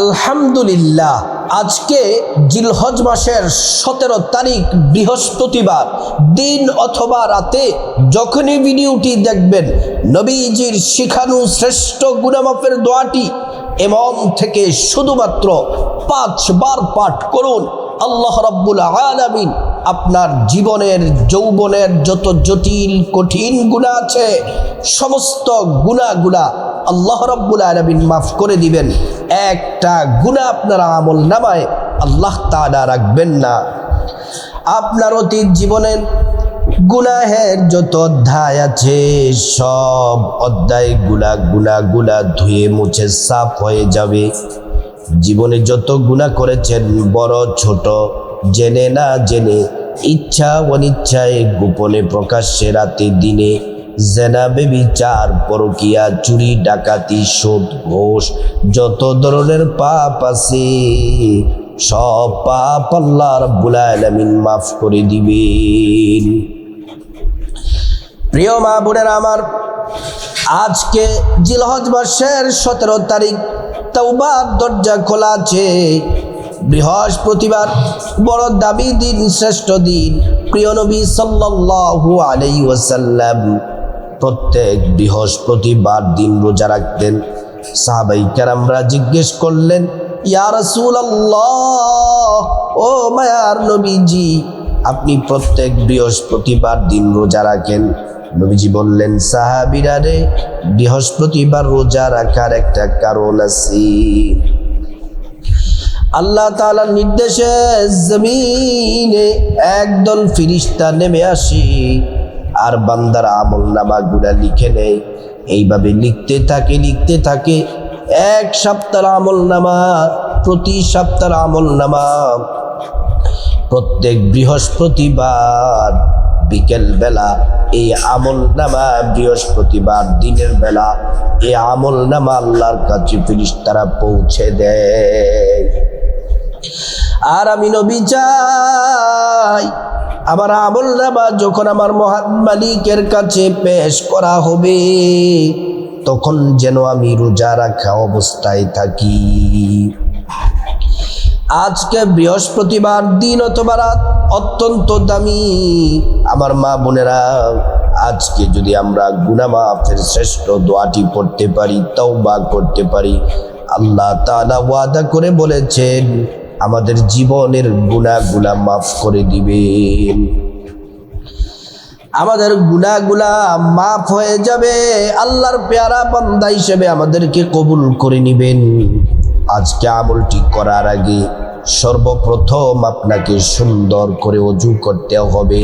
আলহামদুলিল্লাহ, আজকে জিলহজ মাসের 17 তারিখ বৃহস্পতিবার দিন অথবা রাতে যখনই ভিডিওটি দেখবেন, নবীজির শিখানো শ্রেষ্ঠ গুনাহ-মাফের দোয়াটি ইমাম থেকে শুধুমাত্র 5 বার পাঠ করুন। আল্লাহ রাব্বুল আলামিন আপনার জীবনের যৌবনের যত জটিল কঠিন গুনাহ আছে সমস্ত গুনাহগুলা আল্লাহ রাব্বুল আলামিন মাফ করে দিবেন। একটা গুনাহ আপনার আমল নামায় আল্লাহ তাআলা রাখবেন না। আপনার অতীত জীবনের গুনাহের যত অধ্যায় আছে সব অধ্যায়গুলা ধুয়ে মুছে সাফ হয়ে যাবে। জীবনে যত গুনাহ করেছেন বড় ছোট, জেনে না জেনে, ইচ্ছা অনিচ্ছায়, গোপনে প্রকাশ্যে, রাতে দিনে, জেনা ব্যভিচার, পরকিয়া, চুরি ডাকাতি, সুদ ঘুষ, যত ধরনের পাপ আছে সব পাপ আল্লাহ রাব্বুল আলামিন মাফ করে দিবেন। প্রিয় মা বোনেরা আমার, আজকে জিলহজ মাসের 17 তারিখ, তওবার দরজা খোলা আছে। বৃহস্পতিবার বড় দামি দিন, শ্রেষ্ঠ দিন। প্রিয় নবী সাল্লাল্লাহু আলাইহি ওয়াসাল্লাম প্রত্যেক বৃহস্পতিবার দিন রোজা রাখতেন। সাহাবায়ে কেরামরা জিজ্ঞেস করলেন, ইয়া রাসূলুল্লাহ, ও মায়ার নবীজি, আপনি প্রত্যেক বৃহস্পতিবার দিন রোজা রাখেন? নবীজি বললেন, সাহাবীরা রে, বৃহস্পতিবার রোজা রাখার একটা কারণ আছে। আল্লাহ তাআলার নির্দেশে জমিনে একদল ফেরেশতা নেমে আসে আর বান্দার আমলনামাগুলো লিখে নেয়। এইভাবে লিখতে থাকে এক সপ্তাহের আমলনামা, প্রতি সপ্তাহের আমলনামা। প্রত্যেক বৃহস্পতিবার বিকেল বেলা এই আমলনামা, বৃহস্পতিবার দিনের বেলা এই আমলনামা আল্লাহর কাছে ফেরেশতারা পৌঁছে দেয়। আর আমি নবী চাই আমার আমলনামা যখন আমার মহান মালিকের কাছে পেশ করা হবে তখন যেন আমি রোজা রাখা অবস্থায় থাকি। আজকে বৃহস্পতিবার দিন অথবা রাত অত্যন্ত দামি। আমার মা বোনেরা, আজকে যদি আমরা গুনাহ মাফের শ্রেষ্ঠ দোয়াটি পড়তে পারি, তওবা করতে পারি, আল্লাহ তাআলা ওয়াদা করে বলেছেন আমাদের জীবনের গুনাহগুলা মাফ করে দিবেন। আমাদের গুনাহগুলা মাফ হয়ে যাবে। আল্লাহর পেয়ারা বান্দা হিসেবে আমাদেরকে কবুল করে নেবেন। আজকে আমলটি করার আগে সর্বপ্রথম আপনাকে সুন্দর করে ওযু করতে হবে।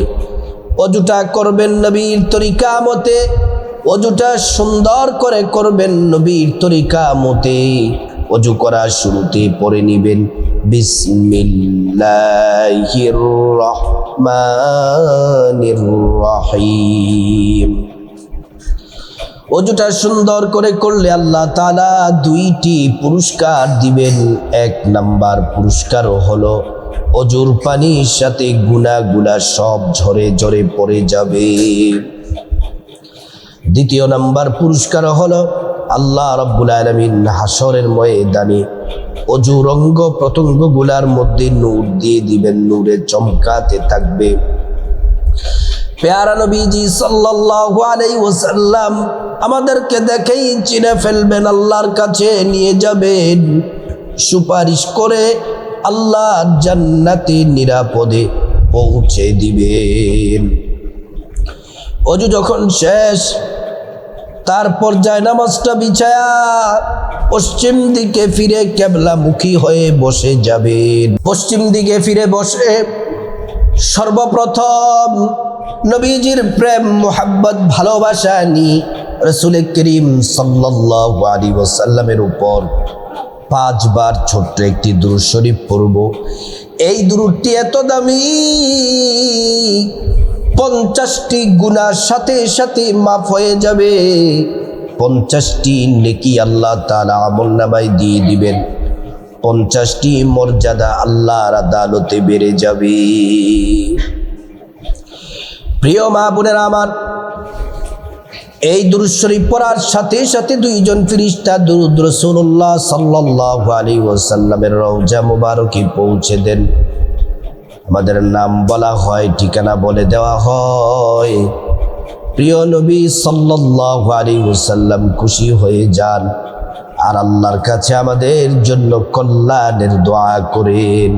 ওযুটা করবেন নবীর তরিকা মতে। ওযুটা সুন্দর করে করবেন নবীর তরিকা মতে। ওযু করার শুরুতে পড়ে নেবেন বিসমিল্লাহির রহমানির রহিম। ওযুটা সুন্দর করে করলে আল্লাহ তাআলা 2টি পুরস্কার দিবেন। 1 নাম্বার পুরস্কার হলো ওযুর পানির সাথে গুনাহগুলা সব ঝরে ঝরে পড়ে যাবে। 2য় নাম্বার পুরস্কার হলো আল্লাহ রাব্বুল আলামিন হাসরের ময়দানে ওযুর অঙ্গ প্রত্যঙ্গগুলার মধ্যে নূর দিয়ে দিবেন, নূরে চমকাতে থাকবে। প্যারা নবীজি সাল্লাল্লাহু আলাইহি ওয়াসাল্লাম আমাদেরকে দেখেই চিনে ফেলবেন, আল্লাহর কাছে নিয়ে যাবেন, সুপারিশ করে আল্লাহ জান্নাতে নিরাপদে পৌঁছে দিবেন। ওযু যখন শেষ, তারপর জায়নামাজটা বিছায়া পশ্চিম দিকে ফিরে কিবলামুখী হয়ে বসে যাবেন। পশ্চিম দিকে ফিরে বসে সর্বপ্রথম নবীজির প্রেম মোহাব্বত ভালোবাসা নিয়ে রাসূল করিম সাল্লাল্লাহু আলাইহি ওয়াসাল্লামের উপর 5 বার ছোট্ট একটি দুরূদ শরীফ পড়ব। এই দুরূদটি এত দামি, 50টি গুনাহ সাথে সাথে মাফ হয়ে যাবে। 50টি নেকি আল্লাহ তাআলা আমলনামায় দিয়ে দিবেন। 50টি মর্যাদা আল্লাহর আদালতে বেড়ে যাবে। প্রিয় মা বোনেরা আমার, এই দুরূদ শরীফ পড়ার সাথে সাথে দুইজন ফেরেশতা দুরূদ রাসূলুল্লাহ সাল্লাল্লাহু আলাইহি ওয়াসাল্লামের রওজা মুবারকে পৌঁছে দেন। আমাদের নাম বলা হয়, ঠিকানা বলে দেওয়া হয়। প্রিয় নবী সাল্লাল্লাহু আলাইহি ওয়াসাল্লাম খুশি হয়ে যান আর আল্লাহর কাছে আমাদের জন্য কল্যাণের দোয়া করেন।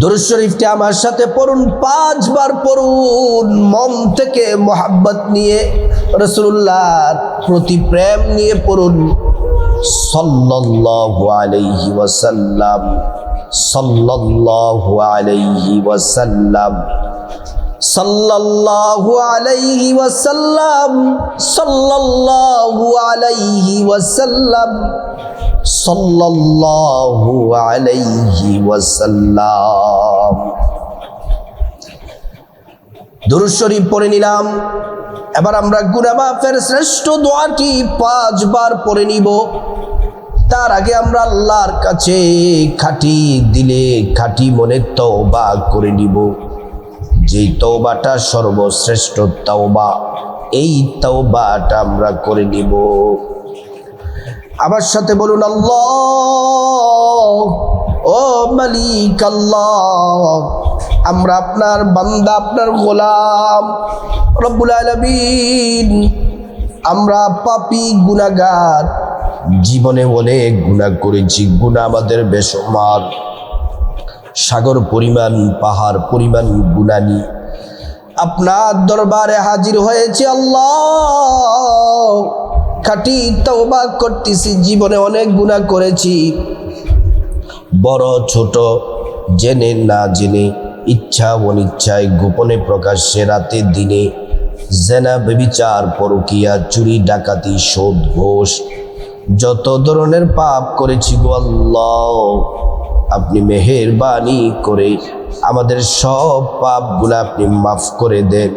দুরূদ শরীফটি আমার সাথে পড়ুন, 5 বার পড়ুন, মন থেকে মোহাব্বত নিয়ে, রাসূলুল্লাহর প্রতি প্রেম নিয়ে পড়ুন। সাল্লাল্লাহু আলাইহি ওয়াসাল্লাম, সাল্লাল্লাহু আলাইহি ওয়াসাল্লাম, সাল্লাল্লাহু আলাইহি ওয়াসাল্লাম, সাল্লাল্লাহু আলাইহি ওয়াসাল্লাম, সাল্লাল্লাহু আলাইহি ওয়াসাল্লাম। দুরূদ শরীফ পড়ে নিলাম। এবার আমরা গুনাহ মাফের শ্রেষ্ঠ দোয়াটি 5 বার পড়ে নিব। তার আগে আমরা আল্লাহর কাছে খাঁটি দিলে খাঁটি মনে তওবা করে নিব। যেই তওবাটা সর্বশ্রেষ্ঠ তওবা, এই তওবাটা আমরা করে নিব। আমার সাথে বলুন, আল্লাহ, ও মালিক আল্লাহ, আমরা আপনার বান্দা, আপনার গোলাম রব্বুল আলামিন। আমরা পাপী গুনাহগার, জীবনে অনেক গুনাহ করেছি। গুনাহ আমাদের বেসমার, সাগর পরিমাণ, পাহাড় পরিমাণ গুনাহ নিয়ে আপনার দরবারে হাজির হয়েছে। আল্লাহ, খাঁটি তওবা করতেছি, জীবনে অনেক গুনাহ করেছি, বড় ছোট, জেনে না জেনে, ইচ্ছা অনিচ্ছায়, গোপনে প্রকাশ্যে, রাতে দিনে, জেনা, ব্যভিচার, পরকীয়া, চুরি, ডাকাতি, সুদ, ঘুষ, যত ধরনের পাপ করেছি গো আল্লাহ, আপনি মেহেরবানি করে আমাদের সব পাপগুলো আপনি মাফ করে দেন।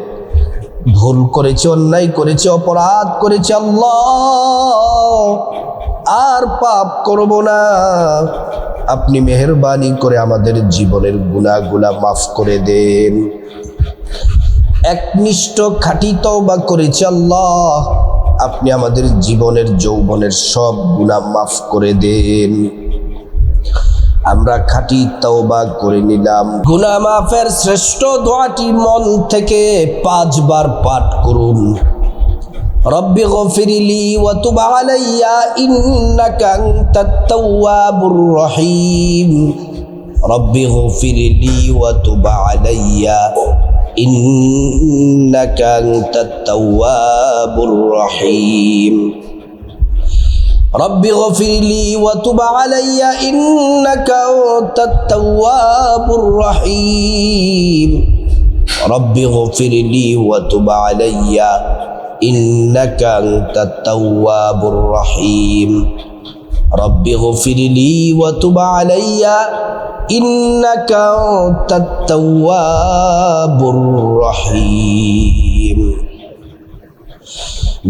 ভুল করেছি, অন্যায় করেছি, অপরাধ করেছি আল্লাহ, আর পাপ করব না। আপনি মেহেরবানি করে আমাদের জীবনের গুনাহগুলা মাফ করে দেন। একনিষ্ঠ খাঁটি তওবা করেছি আল্লাহ, আপনি আমাদের জীবনের যৌবনের সব গুনাহ মাফ করে দেন। আমরা খাঁটি তওবা করে নিলাম। গুনাহ মাফের শ্রেষ্ঠ দোয়াটি মন থেকে 5 বার পাঠ করুন। রব্বি গফিরলি ওয়া তুব আলাইয়া ইন্নাকা আনতাত তাওয়াবুর রহিম। রব্বি গফিরলি ওয়া তুব আলাইয়া ইন্নাকা আনতাত তাওয়াবুর রহিম। رب اغفر لي وتب علي إنك أنت التواب الرحيم. رب اغفر لي وتب علي إنك أنت التواب الرحيم. رب اغفر لي وتب علي إنك أنت التواب الرحيم.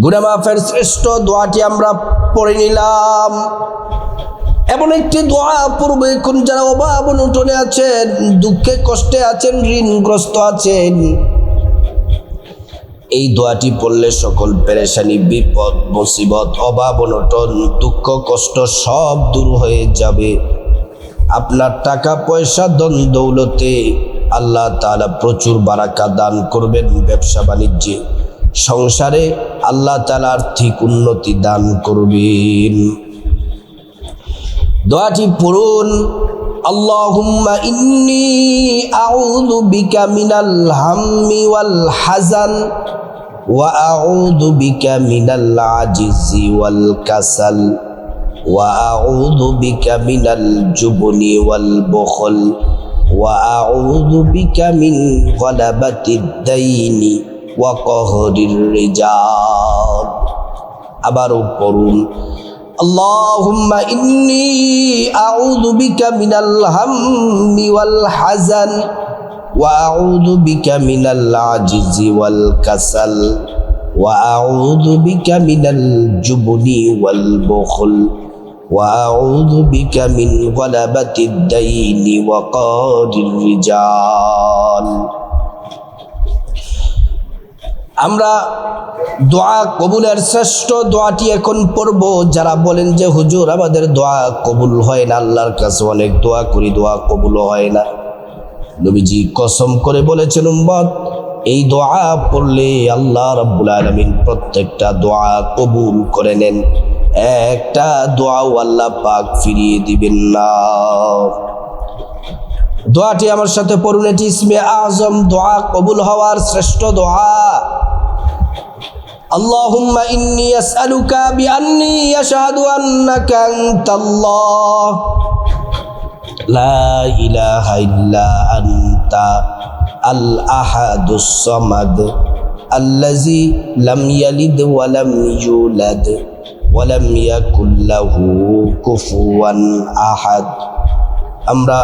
গুনাহ মাফের শ্রেষ্ঠ দোয়াটি আমরা পড়ে নিলাম। এমন একটি দোয়া পড়বে, কোন যারা অভাব অনটনে আছেন, দুঃখে কষ্টে আছেন, ঋণগ্রস্ত আছেন, এই দোয়াটি পড়লে সকল পেরেশানি, বিপদ, মুসিবত, অভাব অনটন, দুঃখ কষ্ট সব দূর হয়ে যাবে। আপনার টাকা পয়সা, ধন দৌলতে আল্লাহ তাআলা প্রচুর বারাকা দান করবেন। ব্যবসা বাণিজ্যে, সংসারে আল্লাহ তাআলা আর্থিক উন্নতি দান করবেন। দোয়াটি পড়ুন, আল্লাহুম্মা ইন্নী আউযু বিকা মিনাল হাম্মি ওয়াল হাজান ওয়া আউযু বিকা মিনাল আজিজি ওয়াল কাসাল ওয়া আউযু বিকা মিনাল জুবনি ওয়াল বুখল ওয়া আউযু বিকা মিন গলাবাতিদ দাইনি ওয়া কহরির রিজাল। আবারও পড়ুন, আল্লাহুম্মা ইন্নী আউযু বিকা মিনাল হাম্মি ওয়াল হাজান ওয়া আউযু বিকা মিনাল আজিজি ওয়াল কাসাল ওয়া আউযু বিকা মিনাল জুবনি ওয়াল বুখল ওয়া আউযু বিকা মিন গলাবাতিদ দাইনি ওয়া কহরির রিজাল। আমরা দোয়া কবুলের শ্রেষ্ঠ দোয়াটি এখন পড়ব। যারা বলেন যে হুজুর আমাদের দোয়া কবুল হয় না, আল্লাহর কাছে অনেক দোয়া করি দোয়া কবুল হয় না, নবীজি কসম করে বলেছেন উম্মত এই দোয়া পড়লে আল্লাহ রাব্বুল আলামিন প্রত্যেকটা দোয়া কবুল করে নেন, একটা দোয়াও আল্লাহ পাক ফিরিয়ে দিবেন না। দোয়াটি আমার সাথে পড়ুন, এটি ইসমে আজম দোয়া কবুল হওয়ার শ্রেষ্ঠ দোয়া। আল্লাহুম্মা ইন্নী আসআলুকা বিআন্নী আশহাদু আন্নাকা আনতাল্লাহ লা ইলাহা ইল্লা আনতা আল আহাদুস সামাদ আল্লাযী লাম ইয়ালিদ ওয়া লাম ইউলাদ ওয়া লাম ইয়াকুল লাহু কুফুয়ান আহাদ। আমরা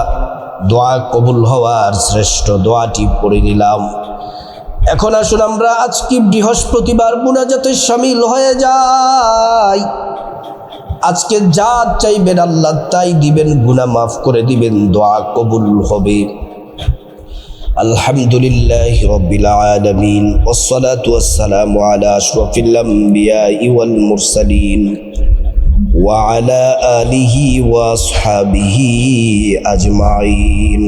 দোয়া কবুল হওয়ার শ্রেষ্ঠ দোয়াটি পড়ে নিলাম। এখন আসুন আমরা আজকে বৃহস্পতিবার মুনাজাতে শামিল হয়ে যাই। আজকে যা চাইবেন আল্লাহ তাই দিবেন, গুনাহ মাফ করে দিবেন, দোয়া কবুল হবে। আলহামদুলিল্লাহি রাব্বিল আলামিন ওয়াসসালাতু ওয়াসসালামু আলা আশরাফিল আমবিয়াই ওয়াল মুরসালিন ওয়া আলা আলিহি ওয়া আসহাবিহি আজমাইন।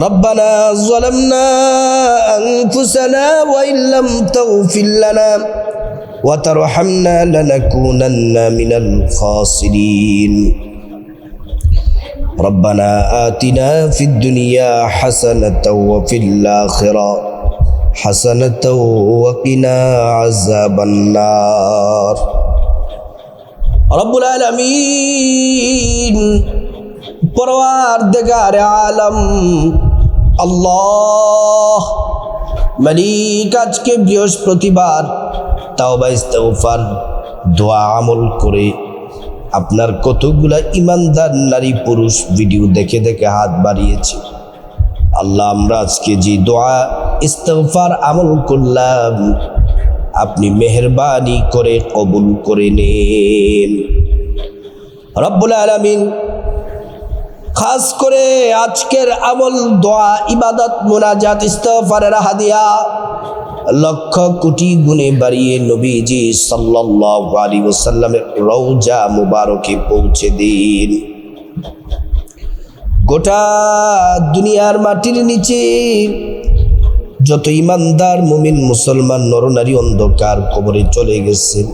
ربنا ظلمنا أنفسنا وإن لم تغفر لنا وترحمنا لنكونن من الخاسرين ربنا آتنا في الدنيا حسنة وفي الآخرة حسنة وقنا عذاب النار رب العالمين পরওয়ারদিগার আলম আল্লাহ মালিক, আজকে বৃহস্পতিবার তাওবা ইস্তিগফার দোয়া আমল করে আপনার কতগুলা ইমানদার নারী পুরুষ ভিডিও দেখে দেখে হাত বাড়িয়েছে। আল্লাহ আমরা আজকে যে দোয়া ইস্তিগফার আমল করলাম আপনি মেহেরবানি করে কবুল করে নেন রব্বুল আলামিন। খাস করে আজকের আমল দোয়া ইবাদত মুনাজাত ইস্তিগফারের হাদিয়া লক্ষ কোটি গুণে বাড়িয়ে নবীজি সাল্লাল্লাহু আলাইহি ওয়াসাল্লামের রওজা মুবারকে পৌঁছে দিন। গোটা দুনিয়ার মাটির নিচে যত ইমানদার মুমিন মুসলমান নরনারী অন্ধকার কবরে চলে গেছেন,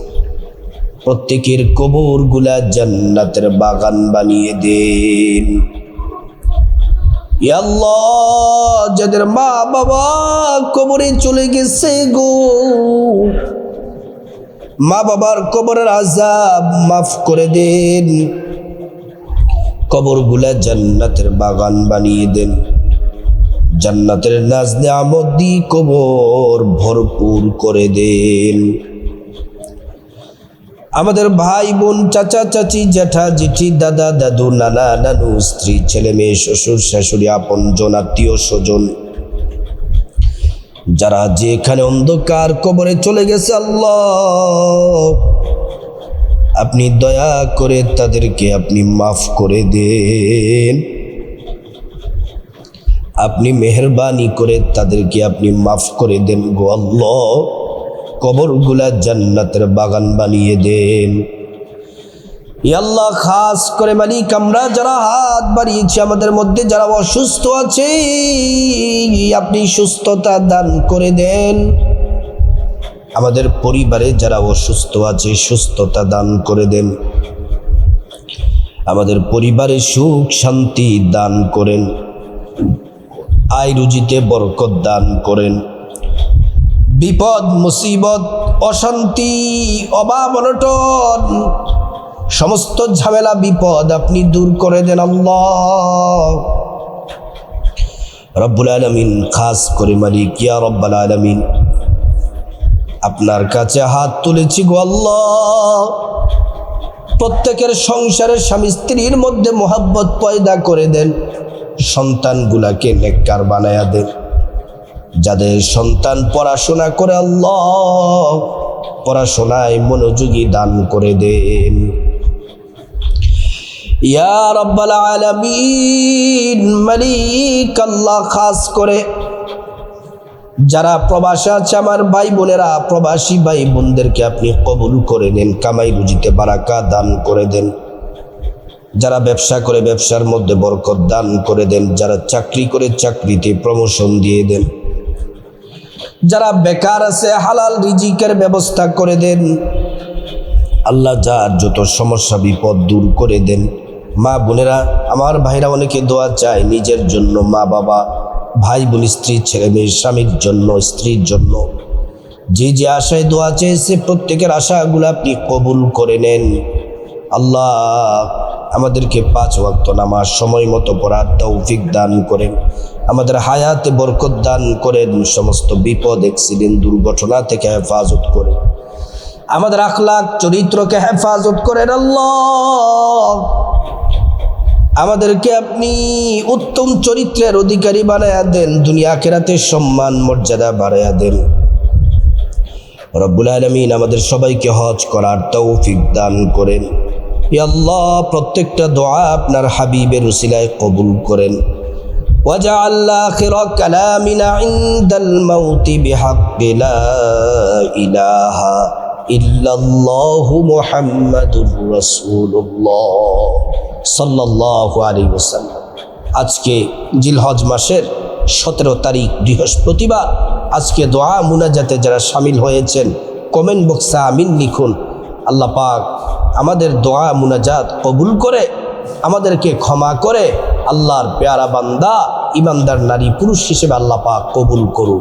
প্রত্যেকের কবর গুলা জান্নাতের বাগান বানিয়ে দেন। ইয়া আল্লাহ, যাদের মা বাবা কবরে চলে গেছে গো, মা বাবার কবরের আযাব মাফ করে দেন, কবর গুলা জান্নাতের বাগান বানিয়ে দেন, জান্নাতের নাজ নিয়ামত দিয়ে কবর ভরপুর করে দেন। আমাদের ভাই বোন চাচা চাচি জ্যাঠা জেঠি দাদা দাদু নানা নানু স্ত্রী ছেলে মেয়ে শ্বশুর শাশুড়ি আপন জন আত্মীয় স্বজন যারা যেখানে অন্ধকার কবরে চলে গেছে আল্লাহ আপনি দয়া করে তাদেরকে আপনি মাফ করে দেন, আপনি মেহেরবানি করে তাদেরকে আপনি মাফ করে দেন গো আল্লাহ। কবরগুলা জান্নাতের বাগান বানিয়ে দেন ইয়া আল্লাহ। খাস করে মালিক আমরা যারা হাত বাড়িয়েছি আমাদের মধ্যে যারা অসুস্থ আছে আপনি সুস্থতা দান করে দেন, আমাদের পরিবারে যারা অসুস্থ আছে সুস্থতা দান করে দেন, আমাদের পরিবারে সুখ শান্তি দান করেন, আয় রুজিতে বরকত দান করেন, বিপদ মুসিবত অশান্তি অভাব অনটন সমস্ত ঝামেলা বিপদ আপনি দূর করে দেন আল্লাহ রব্বুল আলামিন। খাস করে মালিক ইয়া রব্বুল আলামিন আপনার কাছে হাত তুলেছি গো আল্লাহ, প্রত্যেকের সংসারে স্বামী স্ত্রীর মধ্যে মোহাব্বত পয়দা করে দেন, সন্তানগুলাকে নেককার বানায়া দেন, যাদের সন্তান পড়াশোনা করে আল্লাহ পড়াশোনায় মনোযোগী দান করে দেন ইয়া রাব্বাল আলামিন। মালিক আল্লাহ খাস করে যারা প্রবাসে আছে আমার ভাই বোনেরা, প্রবাসী ভাই বোনদেরকে আপনি কবুল করে নেন, কামাই রুজিতে বারাকা দান করে দেন। যারা ব্যবসা করে ব্যবসার মধ্যে বরকত দান করে দেন, যারা চাকরি করে চাকরিতে প্রমোশন দিয়ে দেন, যারা বেকার আছে হালাল রিজিকের ব্যবস্থা করে দেন। আল্লাহ যার যত সমস্যা বিপদ দূর করে দেন। মা বোনেরা, আমার ভাইরা অনেকে দোয়া চায় নিজের জন্য, মা বাবা, ভাই বোন, স্ত্রী, ছেলে মেয়ে, স্বামীর জন্য, স্ত্রীর জন্য। যে যে আশায় দোয়া চেয়েছে প্রত্যেকের আশাগুলো আপনি কবুল করে নেন। আল্লাহ আমাদেরকে 5 ওয়াক্ত নামাজ সময় মতো পড়ার তৌফিক দান করেন, আমাদের হায়াতে বরকত দান করেন, সমস্ত বিপদ অ্যাক্সিডেন্ট দুর্ঘটনা থেকে হেফাজত করেন, আমাদের আখলাক চরিত্রকে হেফাজত করেন। আল্লাহ আমাদেরকে আপনি উত্তম চরিত্রের অধিকারী বানায়া দেন, দুনিয়া আখিরাতে সম্মান মর্যাদা বাড়ায়া দেন। রব্বুল আলামিন আমাদের সবাইকে হজ করার তৌফিক দান করেন। ইয়া আল্লাহ প্রত্যেকটা দোয়া আপনার হাবিবের উসিলায় কবুল করেন। ওয়াজআল আখিরা কালামিনা ইনদাল মাউতি বিহাক্কি লা ইলাহা ইল্লাল্লাহু মুহাম্মাদুর রাসূলুল্লাহ সাল্লাল্লাহু আলাইহি ওয়াসাল্লাম। আজকে জিলহজ মাসের 17 তারিখ বৃহস্পতিবার। আজকে দোয়া মুনাজাতে যারা শামিল হয়েছেন কমেন্ট বক্সে আমিন লিখুন। আল্লাহ পাক আমাদের দোয়া মুনাজাত কবুল করে আমাদেরকে ক্ষমা করে আল্লাহর পেয়ারা বান্দা ইমানদার নারী পুরুষ হিসেবে আল্লাহ পাক কবুল করুন।